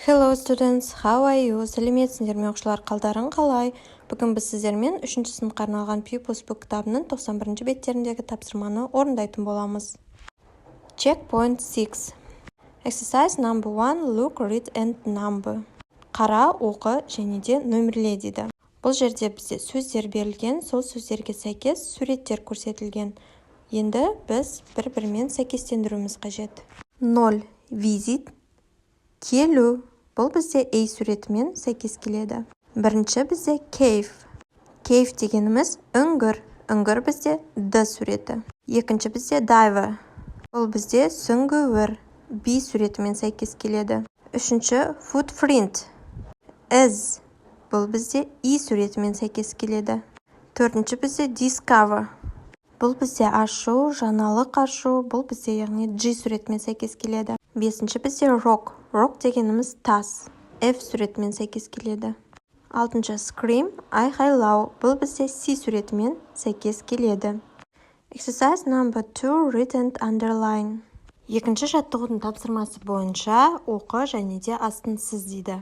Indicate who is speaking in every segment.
Speaker 1: Hello students, how are you? Сәлеметсіңдер ме оқушылар, қалдарың қалай? Бүгін біз сіздермен 3-ші сыныпқа арналған Pupils Book кітабының 91-ші беттеріндегі тапсырманы орындайтын боламыз. Checkpoint 6. Exercise number 1. Look, read and number. Қара, оқы және де нөмірле дейді. Бұл жерде бізде сөздер берілген, сол сөздерге сәйкес суреттер көрсетілген. Енді біз бір-бірімен сәйкестендіруіміз қажет. 0. Visit. Келу. Бұл бізде A суретімен сәйкес келеді. Бірінші бізде cave. Cave дегеніміз үңгір. Үңгір бізде D суреті. Екінші бізде diver. Бұл бізде сүңгуір. B суретімен сәйкес келеді. Үшінші footprint. Is. Бұл бізде E суретімен сәйкес келеді. Төртінші бізде discover. Бұл бізде ашу, жаңалық ашу. Бұл бізде яғни G суретімен сәйкес келеді. Бесінші бізде rock. Rock дегеніміз тас. F суретімен сәйкес келеді. Алтыншы scream, айқайлау. Бұл бізде C суретімен сәйкес келеді. Exercise number 2, read and underline. Екінші жаттығудың тапсырмасы бойынша оқы және де астын сыз дейді.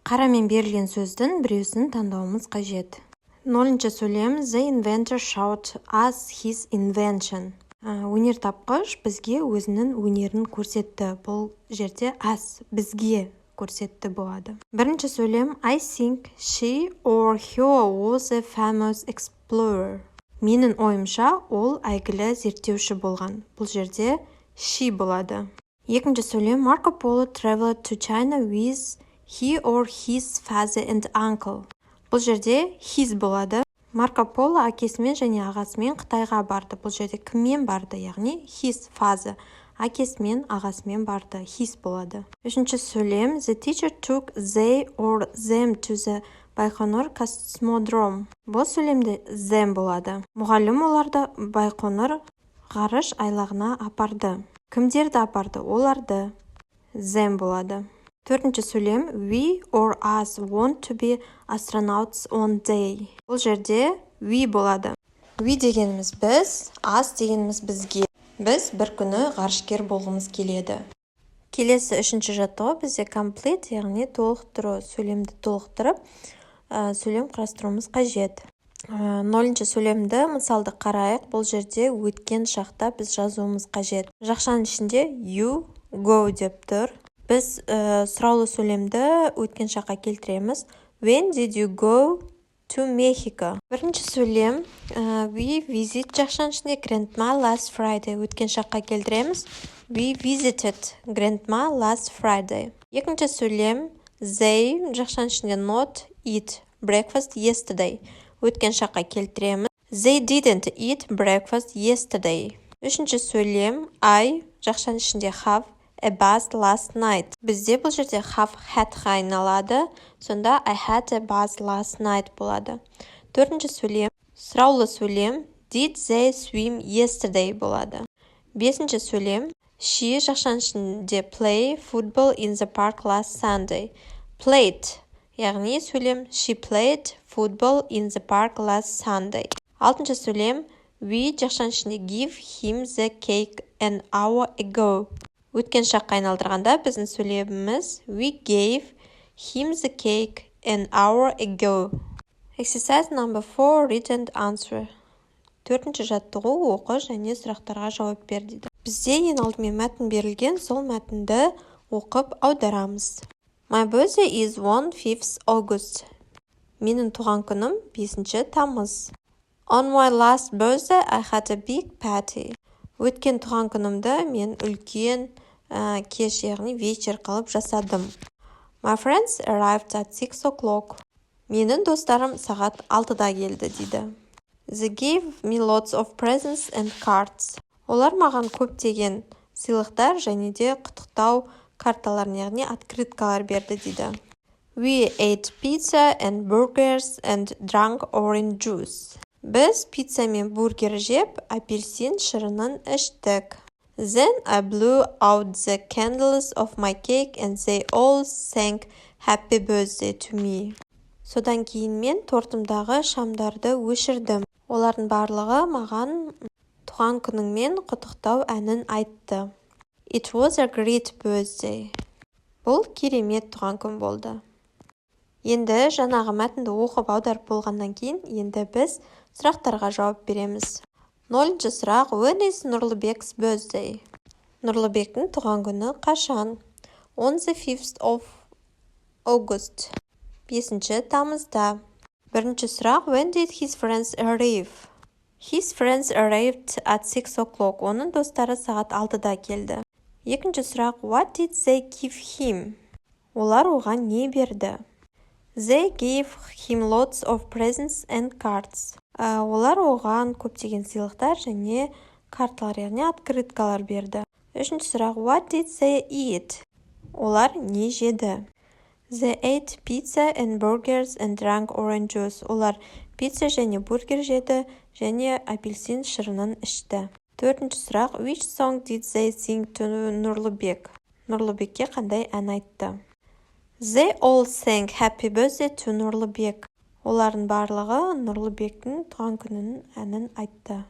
Speaker 1: Қарамен берілген сөздің біреусін таңдауымыз қажет. 0-ші сөйлем, the inventor showed us his invention. Өнертапқыш бізге өзінің өнерін көрсетті. Бұл жерде us бізге көрсетті болады. Бірінші сөйлем, I think she or he was a famous explorer. Менің ойымша ол әйгілі зерттеуші болған. Бұл жерде she болады. Екінші сөйлем, Marco Polo traveled to China with he or his father and uncle. Бұл жерде his болады. Марко Поло әкесімен және ағасымен Қытайға барды. Бұл жерде кіммен барды, яғни his father. Әкесімен, ағасымен барды. His болады. Үшінші сөйлем, the teacher took they or them to the Байқоңыр космодром. Бұл сөйлемде them болады. Мұғалім оларды Байқоңыр ғарыш айлағына апарды. Кімдерді апарды? Оларды. Them болады. Төртінші сөйлем, we or us want to be astronauts one day. Бұл жерде we болады. We дегеніміз біз, us дегеніміз бізге. Біз бір күні ғарышкер болғымыз келеді. Келесі үшінші жаттығу бізде complete, яғни толықтыру. Сөйлемді толықтырып, сөйлем құрастыруымыз қажет. 0-ші сөйлемді мысалды қарайық. Бұл жерде өткен шақта біз жазуымыз қажет. Жақшаның ішінде you go деп тұр. Біз сұраулы сөйлемді өткен шаққа келтіреміз. When did you go to Mexico? Бірінші сөйлем, we visit жақшаның ішінде grandma last Friday. Өткен шаққа келтіреміз. We visited grandma last Friday. Екінші сөйлем, they жақшаның ішінде not eat breakfast yesterday. Өткен шаққа келтіреміз. They didn't eat breakfast yesterday. Үшінші сөйлем, I жақшаның ішінде have a bath last night. Бізде бұл жерде have had-ға айналады. Сонда I had a bath last night болады. Төртінші сөйлем, сұраулы сөйлем, did they swim yesterday болады. Бесінші сөйлем, she жақшаның ішінде play football in the park last Sunday. Played, яғни сөйлем, she played football in the park last Sunday. Алтыншы сөйлем, we жақшаның ішінде give him the cake an hour ago. Өткен шаққа айналдырғанда біздің сөйлеміміз we gave him the cake an hour ago. Exercise number 4, read and answer. Төртінші жаттығу оқы және сұрақтарға жауап бер дейді. Бізде ең алдымен мәтін берілген, сол мәтінді оқып аударамыз. My birthday is 1/5 August. Менің туған күнім 5 тамыз. On my last birthday, I had a big party. Өткен туған күнімді мен үлкен кеш, яғни вечер қылып жасадым. My friends arrived at 6 o'clock. Менің достарым сағат 6-да келді дейді. They gave me lots of presents and cards. Олар маған көптеген сыйлықтар және де құттықтау карталарын, яғни открыткалар берді дейді. We ate pizza and burgers and drank orange juice. Біз пицца мен бургер жеп, апельсин шырынын іштік. Then I blew out the candles of my cake and they all sang happy birthday to me. Содан кейін мен тортымдағы шамдарды өшірдім. Олардың барлығы маған туған күніңмен құттықтау әнін айтты. It was a great birthday. Бұл керемет туған күн болды. Енді жаңағы мәтінді оқып аударып болғаннан кейін, енді біз сұрақтарға жауап береміз. 0-ші сұрақ: When is Нұрлыбек's birthday? Нұрлыбектің туған күні қашан? On the 5th of August. 5-ші тамызда. 1-ші сұрақ: When did his friends arrive? His friends arrived at 6 o'clock. Оның достары сағат 6-да келді. 2-ші сұрақ: What did they give him? Олар оған не берді? They gave him lots of presents and cards. Олар оған көптеген сыйлықтар және карталар, яғни открыткалар берді. 3-ші сұрақ: What did they eat? Олар не жеді? They ate pizza and burgers and drank orange juice. Олар пицца және бургер жеді және апельсин шырынын ішті. 4-ші сұрақ: Which song did they sing to Нұрлыбек? Нұрлыбекке қандай ән айтты? They all sang happy birthday to Нұрлыбек. Олардың барлығы Нұрлыбектің туған күнінің әнін айтты.